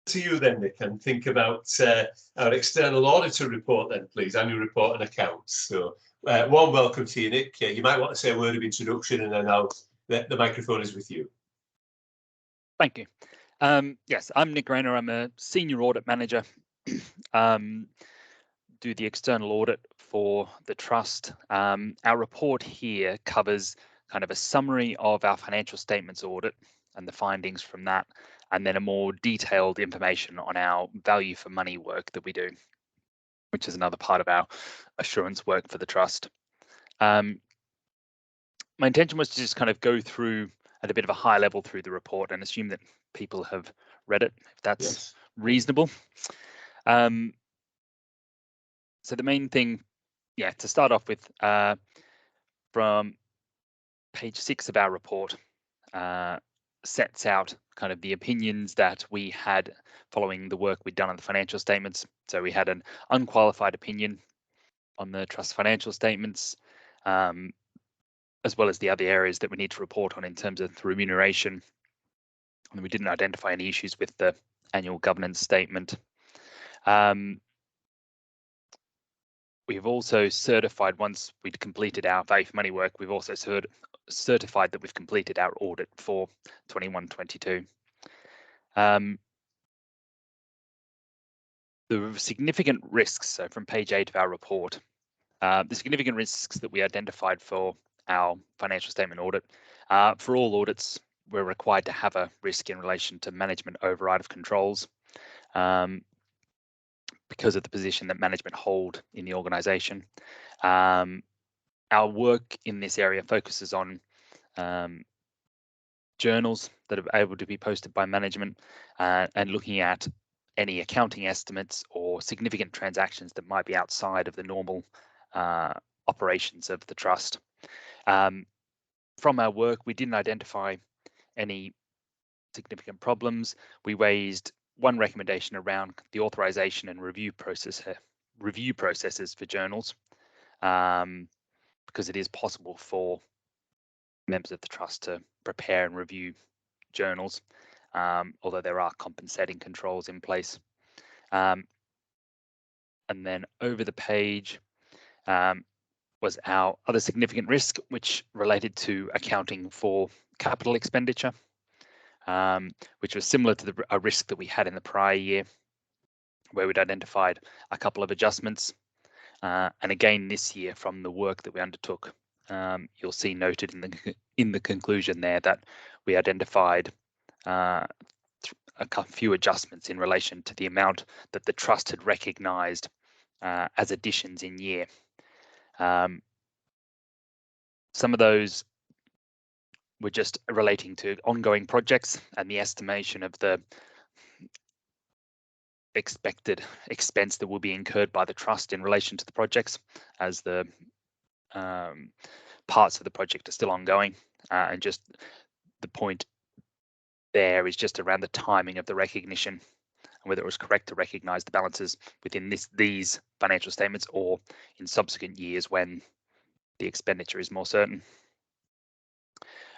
to you then, Nick, and think about our external auditor report then, please, annual report and accounts. So warm welcome to you, Nick. You might want to say a word of introduction, and then the microphone is with you. Thank you. Yes, I'm Nick Rayner. I'm a senior audit manager. Do the external audit for the trust. Our report here covers kind of a summary of our financial statements audit and the findings from that, and then a more detailed information on our value for money work that we do, which is another part of our assurance work for the trust. My intention was to just kind of go through at a bit of a high level through the report and assume that people have read it, if that's reasonable. So the main thing, to start off with, from page 6 of our report, sets out kind of the opinions that we had following the work we'd done on the financial statements. So we had an unqualified opinion on the trust financial statements, as well as the other areas that we need to report on in terms of remuneration. And we didn't identify any issues with the annual governance statement. We've also certified, once we'd completed our value for money work, we've also certified that we've completed our audit for 21-22. The significant risks, so from page 8 of our report, the significant risks that we identified for our financial statement audit. For all audits, we're required to have a risk in relation to management override of controls, because of the position that management hold in the organisation. Our work in this area focuses on journals that are able to be posted by management, and looking at any accounting estimates or significant transactions that might be outside of the normal operations of the trust. From our work, we didn't identify any significant problems. We raised one recommendation around the authorization and review processes for journals, because it is possible for members of the trust to prepare and review journals, although there are compensating controls in place. And then over the page was our other significant risk, which related to accounting for capital expenditure, which was similar to a risk that we had in the prior year, where we'd identified a couple of adjustments. And again, this year, from the work that we undertook, you'll see noted in the conclusion there that we identified a few adjustments in relation to the amount that the trust had recognised as additions in year. Some of those were just relating to ongoing projects and the estimation of the expected expense that will be incurred by the trust in relation to the projects, as the parts of the project are still ongoing, and just the point there is just around the timing of the recognition and whether it was correct to recognise the balances within these financial statements or in subsequent years when the expenditure is more certain.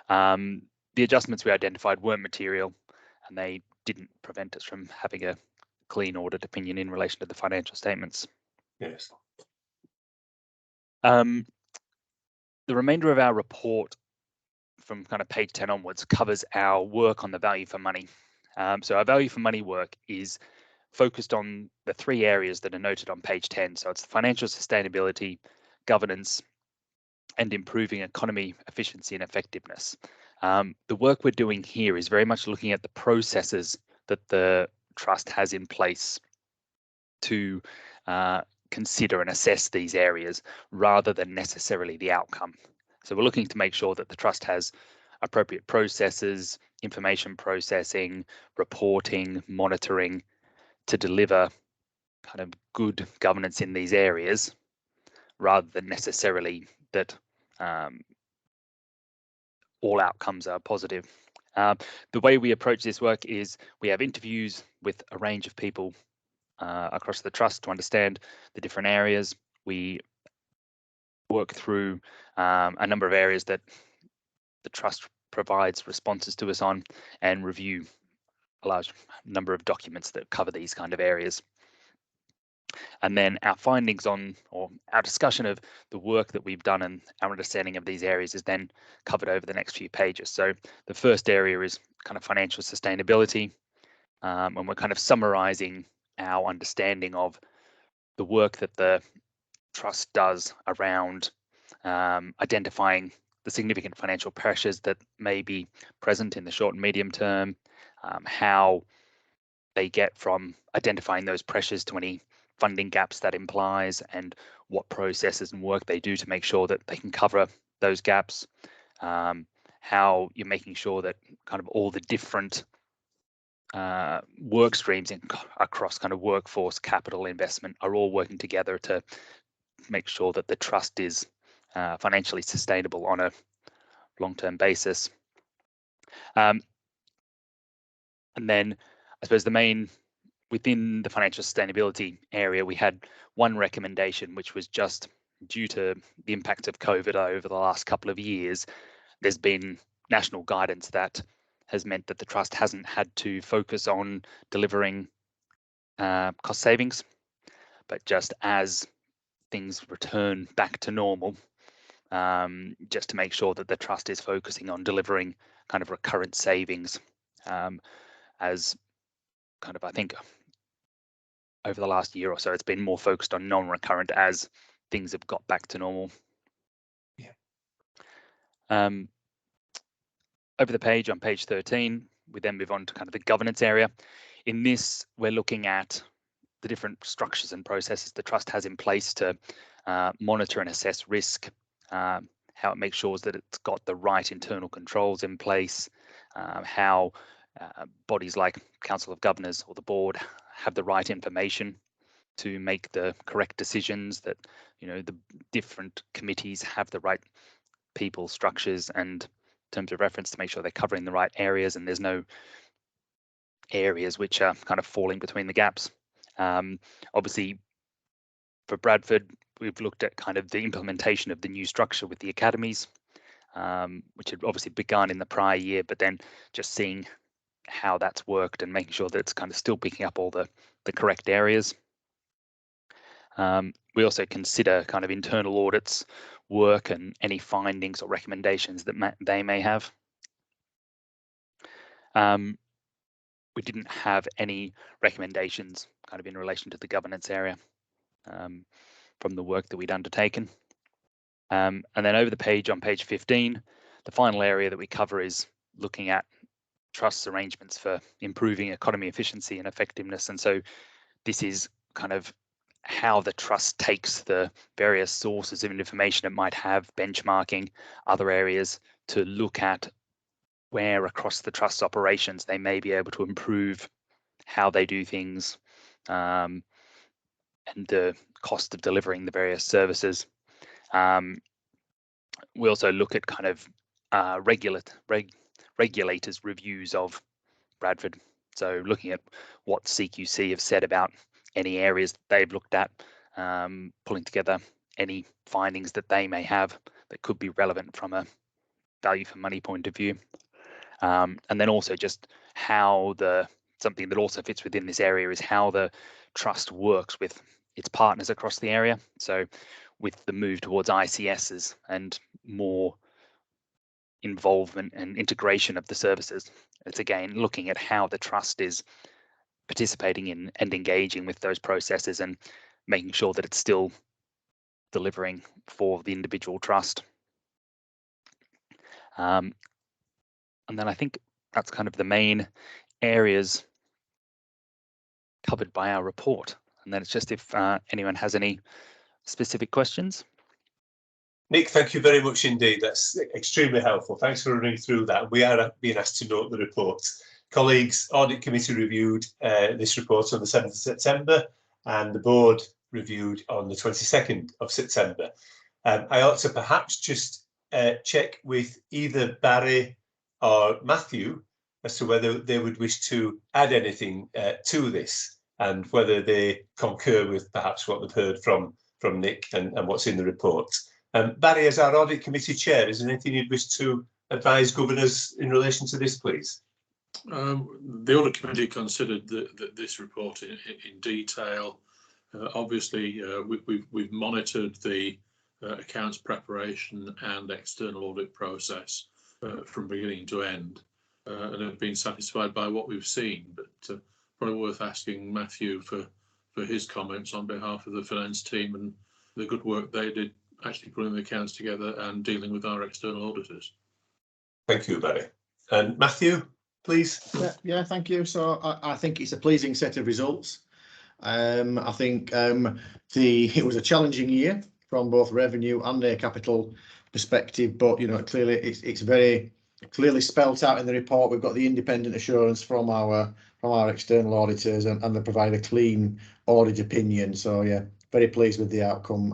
The adjustments we identified weren't material, and they didn't prevent us from having a clean audit opinion in relation to the financial statements. Yes. The remainder of our report from kind of page 10 onwards covers our work on the value for money. So our value for money work is focused on the 3 areas that are noted on page 10. So it's financial sustainability, governance, and improving economy efficiency and effectiveness. The work we're doing here is very much looking at the processes that the trust has in place to consider and assess these areas, rather than necessarily the outcome. So we're looking to make sure that the trust has appropriate processes, information processing, reporting, monitoring, to deliver kind of good governance in these areas, rather than necessarily that all outcomes are positive. The way we approach this work is we have interviews with a range of people across the trust to understand the different areas. We work through a number of areas that the trust provides responses to us on, and review a large number of documents that cover these kind of areas. And then our findings on, or our discussion of the work that we've done and our understanding of these areas is then covered over the next few pages. So the first area is kind of financial sustainability, and we're kind of summarizing our understanding of the work that the trust does around identifying the significant financial pressures that may be present in the short and medium term, how they get from identifying those pressures to any funding gaps that implies, and what processes and work they do to make sure that they can cover those gaps, how you're making sure that kind of all the different work streams across kind of workforce, capital, investment are all working together to make sure that the trust is financially sustainable on a long-term basis. And then I suppose the main, within the financial sustainability area, we had one recommendation, which was just due to the impact of COVID over the last couple of years, there's been national guidance that has meant that the trust hasn't had to focus on delivering cost savings, but just as things return back to normal, just to make sure that the trust is focusing on delivering kind of recurrent savings, as kind of, I think, over the last year or so, it's been more focused on non-recurrent as things have got back to normal. Yeah. Over the page, on page 13, we then move on to kind of the governance area. In this, we're looking at the different structures and processes the trust has in place to monitor and assess risk, how it makes sure that it's got the right internal controls in place, how bodies like Council of Governors or the board have the right information to make the correct decisions, that, you know, the different committees have the right people, structures, and terms of reference to make sure they're covering the right areas and there's no areas which are kind of falling between the gaps. Obviously, for Bradford, we've looked at kind of the implementation of the new structure with the academies, which had obviously begun in the prior year, but then just seeing how that's worked and making sure that it's kind of still picking up all the correct areas. We also consider kind of internal audits work and any findings or recommendations that they may have. We didn't have any recommendations kind of in relation to the governance area from the work that we'd undertaken. And then over the page, on page 15, the final area that we cover is looking at trust's arrangements for improving economy efficiency and effectiveness. And so this is kind of how the trust takes the various sources of information it might have, benchmarking other areas, to look at where across the trust's operations they may be able to improve how they do things, and the cost of delivering the various services. We also look at kind of regulators' reviews of Bradford. So looking at what CQC have said about any areas that they've looked at, pulling together any findings that they may have that could be relevant from a value for money point of view. And then also just how something that also fits within this area is how the trust works with its partners across the area. So with the move towards ICSs and more involvement and integration of the services, it's again looking at how the trust is participating in and engaging with those processes and making sure that it's still delivering for the individual trust. And then I think that's kind of the main areas covered by our report. And then it's just if anyone has any specific questions. Nick, thank you very much indeed. That's extremely helpful. Thanks for running through that. We are being asked to note the report. Colleagues, Audit Committee reviewed this report on the 7th of September and the board reviewed on the 22nd of September. I ought to perhaps just check with either Barry or Matthew as to whether they would wish to add anything to this and whether they concur with perhaps what they've heard from Nick and what's in the report. Barry, as our Audit Committee Chair, is there anything you'd wish to advise governors in relation to this, please? The audit committee considered this report in detail. Obviously, we've monitored the accounts preparation and external audit process from beginning to end, and have been satisfied by what we've seen. But probably worth asking Matthew for his comments on behalf of the finance team and the good work they did actually putting the accounts together and dealing with our external auditors. Thank you, Barry. And Matthew, please. Yeah, thank you. So I think it's a pleasing set of results. I think it was a challenging year from both revenue and a capital perspective, but clearly it's very clearly spelt out in the report. We've got the independent assurance from our external auditors, and they provide a clean audit opinion. So yeah, very pleased with the outcome.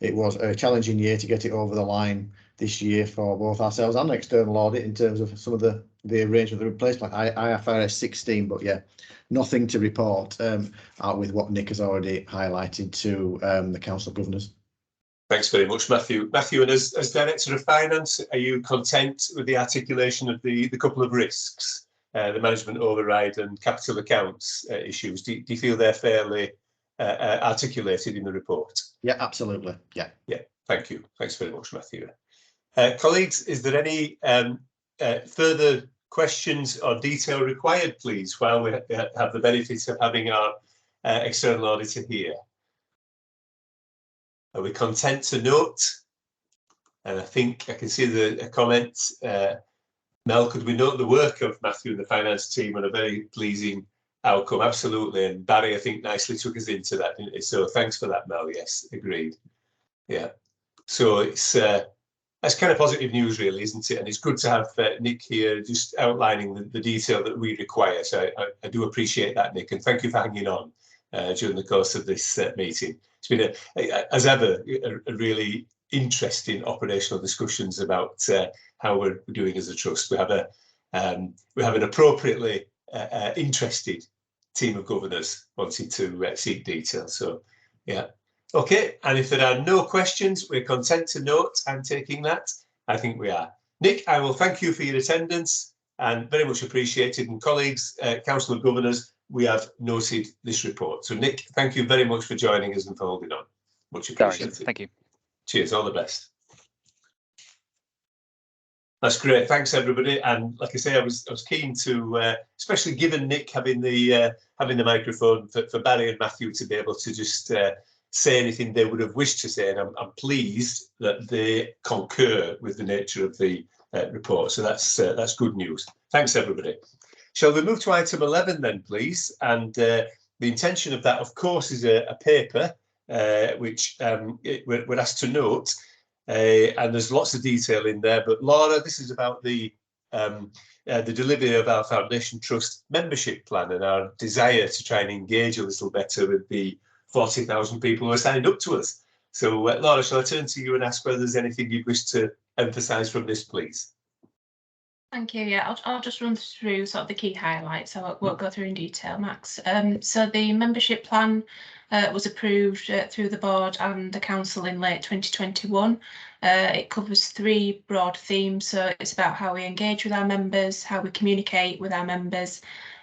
It was a challenging year to get it over the line this year for both ourselves and external audit in terms of some of the arrangement that were placed like IFRS 16, but yeah, nothing to report out with what Nick has already highlighted to the Council of Governors. Thanks very much, Matthew. Matthew, and as Director of Finance, are you content with the articulation of the couple of risks, the management override and capital accounts issues? Do you feel they're fairly articulated in the report? Yeah, absolutely. Yeah. Yeah, thank you. Thanks very much, Matthew. Colleagues, is there any further questions or detail required, please, while we have the benefit of having our external auditor here? Are we content to note? And I think I can see a comment. Mel, could we note the work of Matthew and the finance team on a very pleasing outcome? Absolutely. And Barry, I think, nicely took us into that, didn't he? So thanks for that, Mel. Yes, agreed. Yeah. So it's that's kind of positive news, really, isn't it? And it's good to have Nick here just outlining the detail that we require. So I do appreciate that, Nick, and thank you for hanging on during the course of this meeting. It's been, as ever, a really interesting operational discussions about how we're doing as a trust. We have an appropriately interested team of governors wanting to seek detail. So, yeah. Okay, and if there are no questions, we're content to note. I'm taking that. I think we are. Nick, I will thank you for your attendance and very much appreciated. And colleagues, Council of Governors, we have noted this report. So Nick, thank you very much for joining us and for holding on. Much appreciated. Thank you. Cheers, all the best. That's great. Thanks, everybody. And like I say, I was keen to, especially given Nick having the microphone, for Barry and Matthew to be able to just say anything they would have wished to say, and I'm pleased that they concur with the nature of the report. So that's good news. Thanks, everybody. Shall we move to item 11 then, please? And the intention of that, of course, is a paper which we're asked to note, and there's lots of detail in there. But Laura, this is about the delivery of our Foundation Trust membership plan and our desire to try and engage a little better with the 40,000 people who are signed up to us. So, Laura, shall I turn to you and ask whether there's anything you'd wish to emphasise from this, please? Thank you. Yeah, I'll just run through sort of the key highlights. I won't go through in detail, Max. So the membership plan was approved through the board and the council in late 2021. It covers 3 broad themes. So it's about how we engage with our members, how we communicate with our members,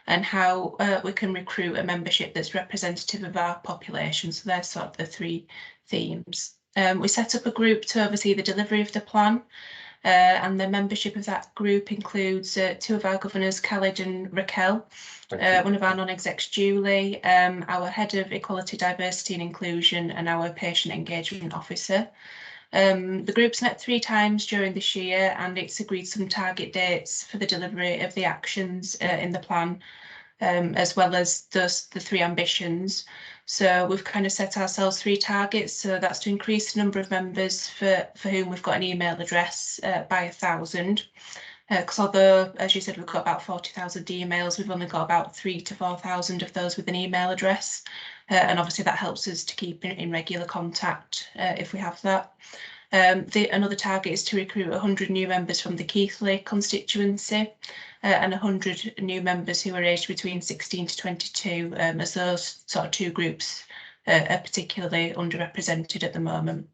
and how we can recruit a membership that's representative of our population. So they're sort of the 3 themes. We set up a group to oversee the delivery of the plan. And the membership of that group includes 2 of our governors, Khalid and Raquel, one of our non-execs, Julie, our head of equality, diversity and inclusion, and our patient engagement officer. The group's met 3 times during this year, and it's agreed some target dates for the delivery of the actions in the plan, as well as the 3 ambitions. So we've kind of set ourselves 3 targets. So that's to increase the number of members for whom we've got an email address by 1,000. Because although, as you said, we've got about 40,000 emails, we've only got about 3,000 to 4,000 of those with an email address. And obviously that helps us to keep in regular contact if we have that. Another target is to recruit 100 new members from the Keighley constituency and 100 new members who are aged between 16 to 22, as those sort of 2 groups are particularly underrepresented at the moment.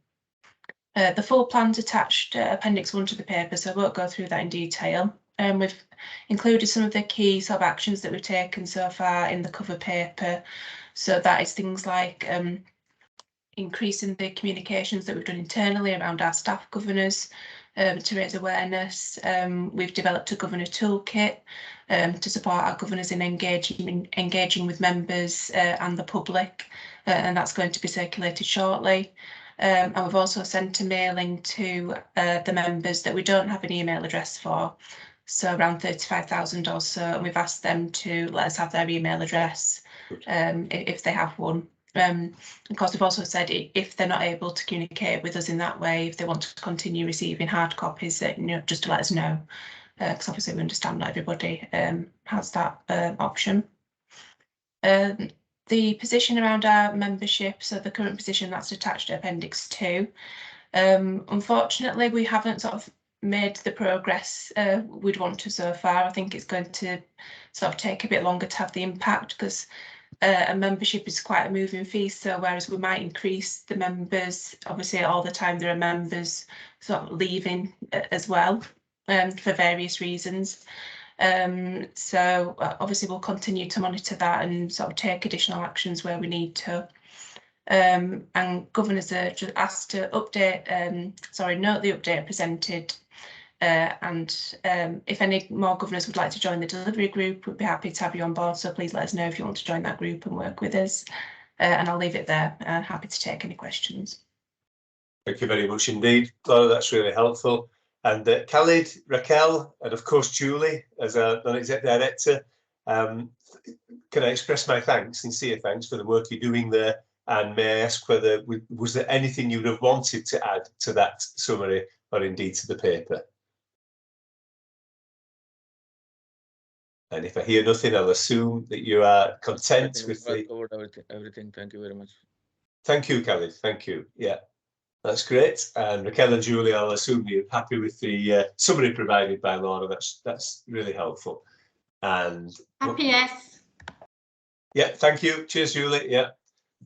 The full plan's attached Appendix 1 to the paper, so I won't go through that in detail. We've included some of the key sort of actions that we've taken so far in the cover paper. So that is things like increasing the communications that we've done internally around our staff governors to raise awareness. We've developed a governor toolkit to support our governors in engaging with members and the public, and that's going to be circulated shortly. And we've also sent a mailing to the members that we don't have an email address for, so around 35,000 or so, and we've asked them to let us have their email address if they have one. Of course, we've also said if they're not able to communicate with us in that way, if they want to continue receiving hard copies, just to let us know, because obviously we understand not everybody has that option. The position around our membership, so the current position that's attached to Appendix 2. Unfortunately, we haven't sort of made the progress we'd want to so far. I think it's going to sort of take a bit longer to have the impact, because a membership is quite a moving feast. So whereas we might increase the members, obviously all the time there are members sort of leaving as well for various reasons. So obviously we'll continue to monitor that and sort of take additional actions where we need to. And governors are just asked to update, note the update presented. And if any more governors would like to join the delivery group, we'd be happy to have you on board. So please let us know if you want to join that group and work with us. And I'll leave it there. Happy to take any questions. Thank you very much indeed, Laura. That's really helpful. And Khalid, Raquel, and of course Julie, as a non-exec director, can I express my thanks, sincere thanks, for the work you're doing there? And may I ask whether was there anything you would have wanted to add to that summary, or indeed to the paper? And if I hear nothing, I'll assume that you are content with the... covered everything. Thank you very much. Thank you, Khalid. Thank you. Yeah, that's great. And Raquel and Julie, I'll assume you're happy with the summary provided by Laura. That's really helpful. And happy, yes. Yeah, thank you. Cheers, Julie. Yeah.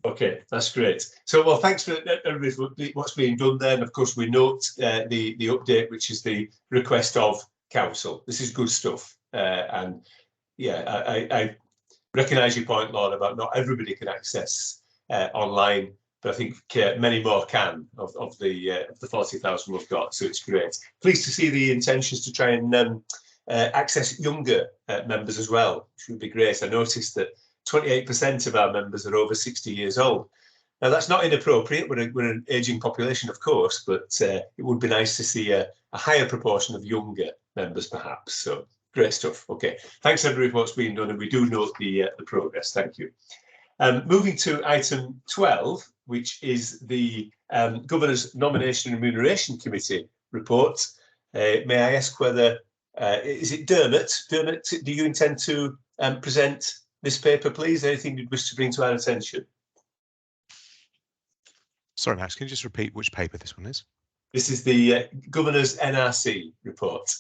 Okay, that's great. So, well, thanks for what's being done there. And of course, we note the update, which is the request of council. This is good stuff. And yeah, I recognise your point, Laura, about not everybody can access online, but I think many more can of the 40,000 we've got. So it's great. Pleased to see the intentions to try and access younger members as well, which would be great. I noticed that 28% of our members are over 60 years old. Now, that's not inappropriate. We're an ageing population, of course, but it would be nice to see a higher proportion of younger members, perhaps. So great stuff. Okay, thanks everybody for what's been done, and we do note the progress. Thank you. Moving to item 12, which is the Governor's Nomination and Remuneration Committee report. May I ask whether, is it Dermot? Dermot, do you intend to present this paper, please? Anything you'd wish to bring to our attention? Sorry, Max, can you just repeat which paper this one is? This is the Governor's NRC report.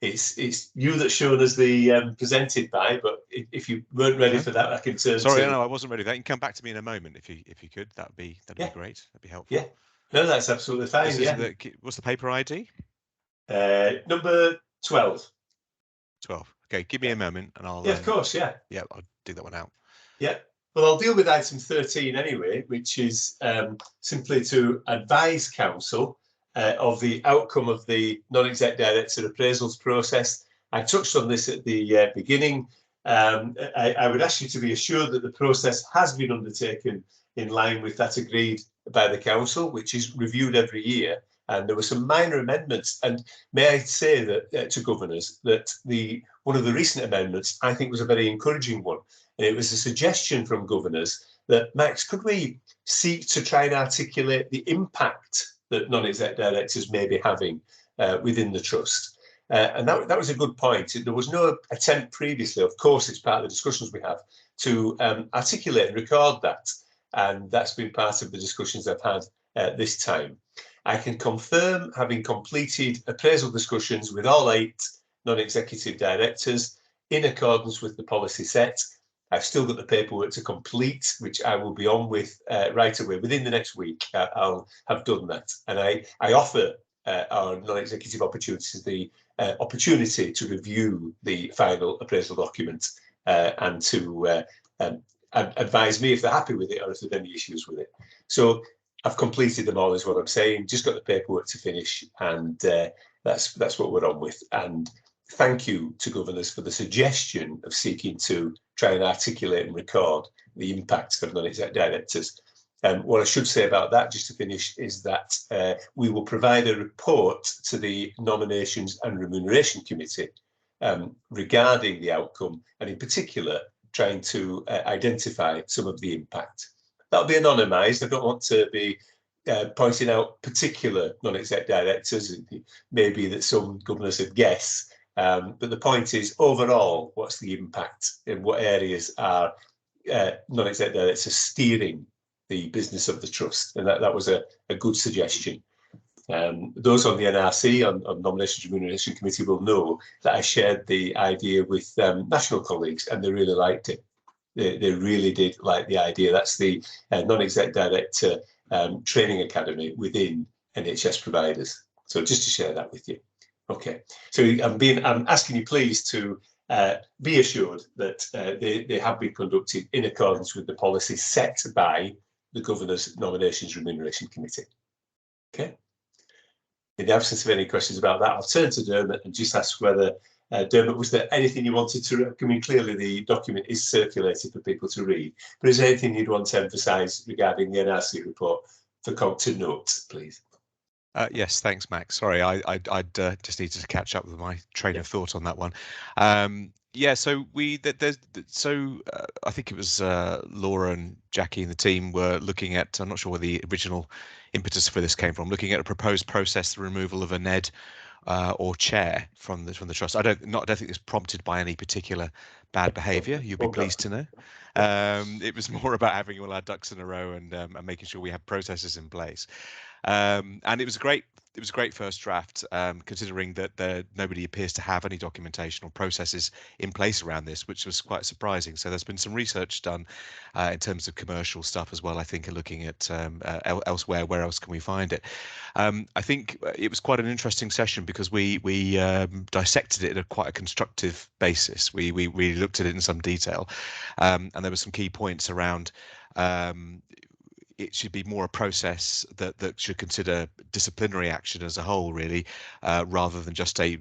It's you that's shown as the presented by, but if you weren't ready for that, I can turn. Sorry, no, I wasn't ready. That you can come back to me in a moment if you could. That'd be great. That'd be helpful. Yeah, no, that's absolutely fine. Yeah. What's the paper ID? Number 12. 12. Okay, give me a moment, and I'll. Yeah, of course. Yeah. Yeah, I'll dig that one out. Yeah. Well, I'll deal with item 13 anyway, which is simply to advise council of the outcome of the non-exec director appraisals process. I touched on this at the beginning. I would ask you to be assured that the process has been undertaken in line with that agreed by the council, which is reviewed every year. And there were some minor amendments. And may I say that to governors that one of the recent amendments I think was a very encouraging one. And it was a suggestion from governors that, Max, could we seek to try and articulate the impact that non-exec directors may be having within the trust? And that was a good point. There was no attempt previously, of course, it's part of the discussions we have, to articulate and record that. And that's been part of the discussions I've had this time. I can confirm, having completed appraisal discussions with all 8 non-executive directors in accordance with the policy set, I've still got the paperwork to complete, which I will be on with right away. Within the next week, I'll have done that. And I offer our non-executive opportunities the opportunity to review the final appraisal document and to advise me if they're happy with it or if there's any issues with it. So I've completed them all, is what I'm saying. Just got the paperwork to finish, and that's what we're on with. And thank you to governors for the suggestion of seeking to try and articulate and record the impact of non-exec directors. What I should say about that, just to finish, is that we will provide a report to the Nominations and Remuneration Committee regarding the outcome, and in particular, trying to identify some of the impact. That'll be anonymised. I don't want to be pointing out particular non-exec directors. It may be that some governors would guess, but the point is, overall, what's the impact in what areas are non-exec directors steering the business of the trust? And that was a good suggestion. Those on the NRC, on Nominations and Remuneration Committee, will know that I shared the idea with national colleagues, and they really liked it. They really did like the idea. That's the non-exec director training academy within NHS providers. So just to share that with you. Okay, so I'm asking you please to be assured that they have been conducted in accordance with the policy set by the Governor's Nominations Remuneration Committee. Okay. In the absence of any questions about that, I'll turn to Dermot and just ask whether, Dermot, was there anything you wanted to, I mean, clearly the document is circulated for people to read, but is there anything you'd want to emphasise regarding the NRC report for COG to note, please? Yes, thanks, Max. Sorry, I'd just needed to catch up with my train of thought on that one. Yeah, so I think it was Laura and Jackie and the team were looking at, I'm not sure where the original impetus for this came from, looking at a proposed process, the removal of a NED or chair from the trust. I don't think it's prompted by any particular bad behaviour. You'll be pleased to know. It was more about having all our ducks in a row and making sure we have processes in place. And it was a great first draft, considering that nobody appears to have any documentation or processes in place around this, which was quite surprising. So there's been some research done in terms of commercial stuff as well. I think looking at elsewhere, where else can we find it? I think it was quite an interesting session because we dissected it at quite a constructive basis. We really looked at it in some detail, and there were some key points around. It should be more a process that should consider disciplinary action as a whole, really, rather than just a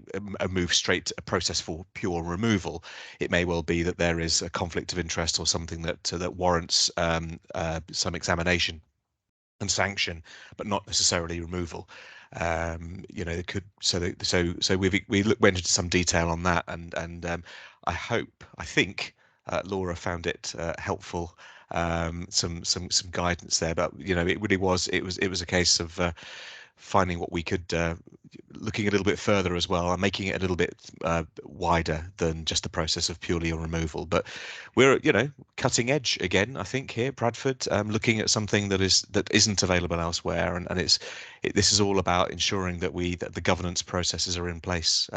move straight to a process for pure removal. It may well be that there is a conflict of interest or something that warrants some examination and sanction, but not necessarily removal. You know, it could. So we went into some detail on that, and I think Laura found it helpful. Some guidance there, but you know, it really was a case of finding what we could, looking a little bit further as well and making it a little bit wider than just the process of purely a removal. But we're, you know, cutting edge again, I think, here, Bradford, looking at something that isn't available elsewhere, and this is all about ensuring that the governance processes are in place.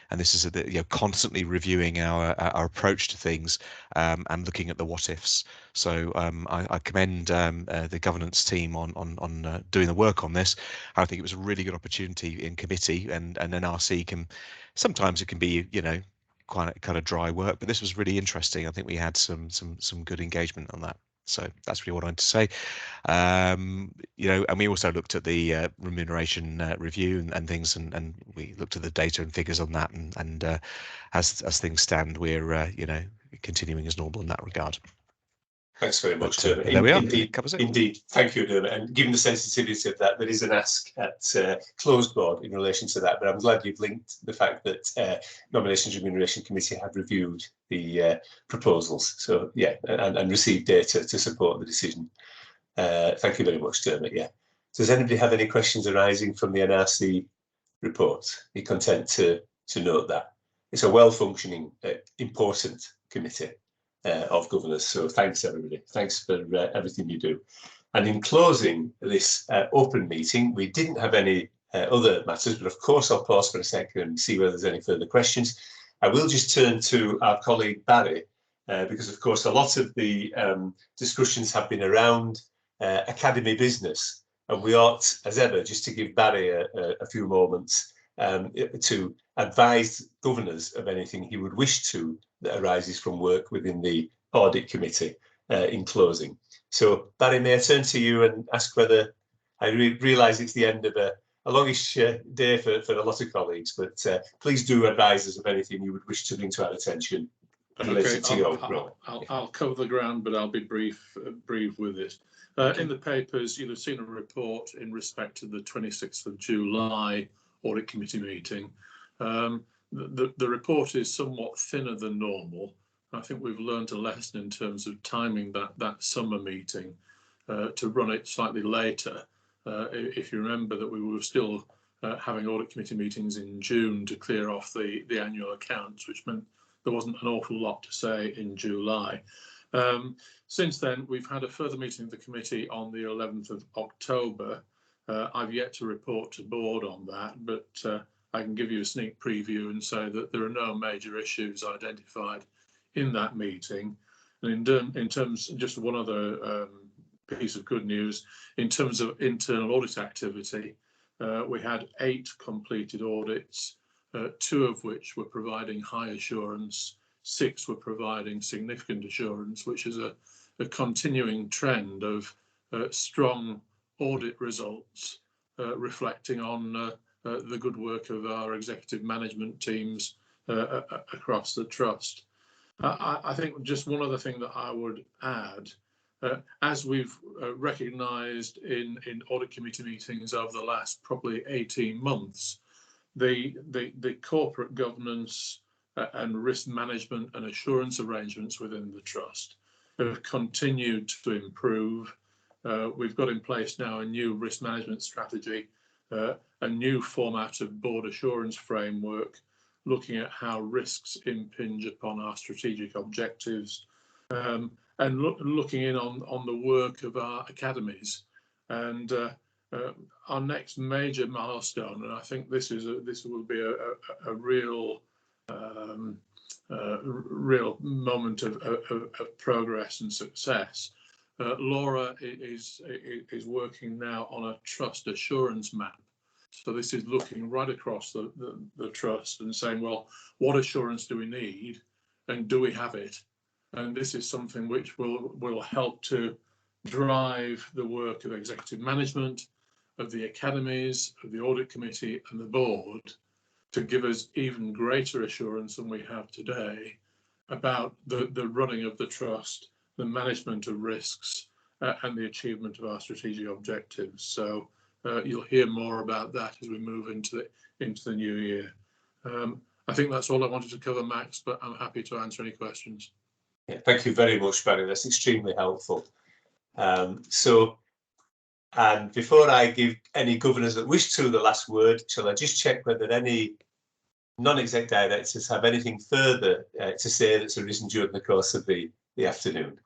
And this is constantly reviewing our approach to things and looking at the what ifs. So I commend the governance team on doing the work on this. I think it was a really good opportunity in committee, and NRC can sometimes it can be, you know, kind of dry work, but this was really interesting. I think we had some good engagement on that. So that's really what I wanted to say. You know, and we also looked at the remuneration review and things, and we looked at the data and figures on that. And as things stand, we're you know, continuing as normal in that regard. Thanks very much, Dermot. There we are. Indeed. Thank you, Dermot. And given the sensitivity of that, there is an ask at closed board in relation to that. But I'm glad you've linked the fact that Nominations and Remuneration Committee have reviewed the proposals. So, yeah, and received data to support the decision. Thank you very much, Dermot. Yeah. Does anybody have any questions arising from the NRC report? Be content to note that. It's a well-functioning, important committee of governors. So thanks, everybody. Thanks for everything you do. And in closing this open meeting, we didn't have any other matters, but of course I'll pause for a second and see whether there's any further questions. I will just turn to our colleague Barry, because of course a lot of the discussions have been around academy business, and we ought, as ever, just to give Barry a few moments to advise governors of anything he would wish to that arises from work within the audit committee in closing. So Barry, may I turn to you and ask whether, I realise it's the end of a longish day for a lot of colleagues, but please do advise us of anything you would wish to bring to our attention related to your role. I'll cover the ground, but I'll be brief with it. In the papers, you'll have seen a report in respect to the 26th of July Audit Committee meeting. The report is somewhat thinner than normal. I think we've learned a lesson in terms of timing that summer meeting to run it slightly later. If you remember that we were still having Audit Committee meetings in June to clear off the annual accounts, which meant there wasn't an awful lot to say in July. Since then, we've had a further meeting of the committee on the 11th of October. I've yet to report to board on that, but I can give you a sneak preview and say that there are no major issues identified in that meeting. And in terms, just one other piece of good news, in terms of internal audit activity, we had 8 completed audits, 2 of which were providing high assurance, 6 were providing significant assurance, which is a continuing trend of strong audit results reflecting on the good work of our executive management teams across the trust. I think just one other thing that I would add, as we've recognised in audit committee meetings over the last probably 18 months, the corporate governance and risk management and assurance arrangements within the trust have continued to improve. We've got in place now a new risk management strategy, a new format of board assurance framework, looking at how risks impinge upon our strategic objectives, and looking in on the work of our academies. And our next major milestone, and I think this will be a real real moment of progress and success. Laura is working now on a trust assurance map. So this is looking right across the trust and saying, well, what assurance do we need and do we have it? And this is something which will help to drive the work of executive management, of the academies, of the audit committee and the board to give us even greater assurance than we have today about the running of the trust, the management of risks and the achievement of our strategic objectives. So you'll hear more about that as we move into the new year. I think that's all I wanted to cover, Max, but I'm happy to answer any questions. Yeah, thank you very much, Barry. That's extremely helpful. And before I give any governors that wish to the last word, shall I just check whether any non-exec directors have anything further to say that's arisen during the course of the afternoon?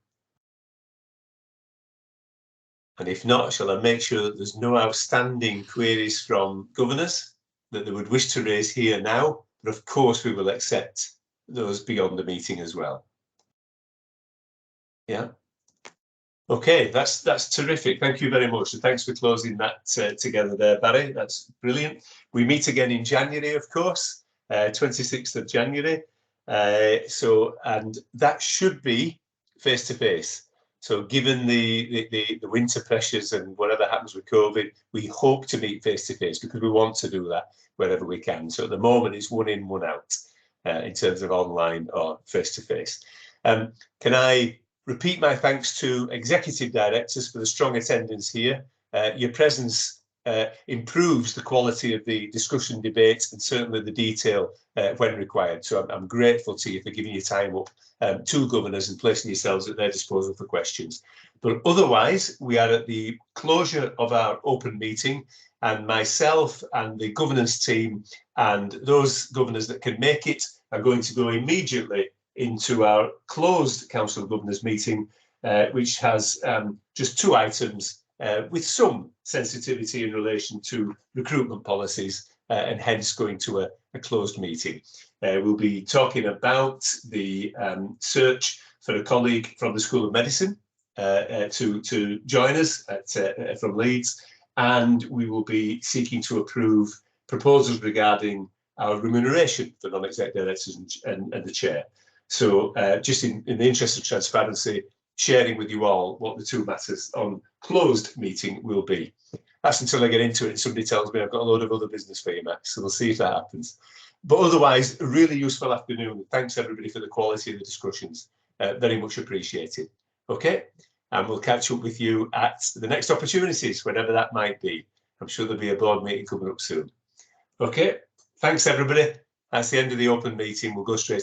And if not, shall I make sure that there's no outstanding queries from governors that they would wish to raise here now? But of course, we will accept those beyond the meeting as well. Yeah. Okay, that's terrific. Thank you very much. And thanks for closing that together there, Barry. That's brilliant. We meet again in January, of course, 26th of January. And that should be face-to-face. So given the winter pressures and whatever happens with COVID, we hope to meet face-to-face because we want to do that wherever we can. So at the moment, it's 1 in, 1 out in terms of online or face-to-face. Can I repeat my thanks to executive directors for the strong attendance here. Your presence improves the quality of the discussion debate and certainly the detail when required. So I'm grateful to you for giving your time up to governors and placing yourselves at their disposal for questions. But otherwise, we are at the closure of our open meeting, and myself and the governance team and those governors that can make it are going to go immediately into our closed Council of Governors meeting, which has just 2 items with some sensitivity in relation to recruitment policies and hence going to a closed meeting. We'll be talking about the search for a colleague from the School of Medicine to join us from Leeds, and we will be seeking to approve proposals regarding our remuneration for non-exec directors and the chair. So just in the interest of transparency, sharing with you all what the two matters on closed meeting will be. That's until I get into it and somebody tells me I've got a load of other business for you, Max. So we'll see if that happens. But otherwise, a really useful afternoon. Thanks everybody for the quality of the discussions. Very much appreciated. Okay, and we'll catch up with you at the next opportunities, whenever that might be. I'm sure there'll be a board meeting coming up soon. Okay, thanks everybody. That's the end of the open meeting. We'll go straight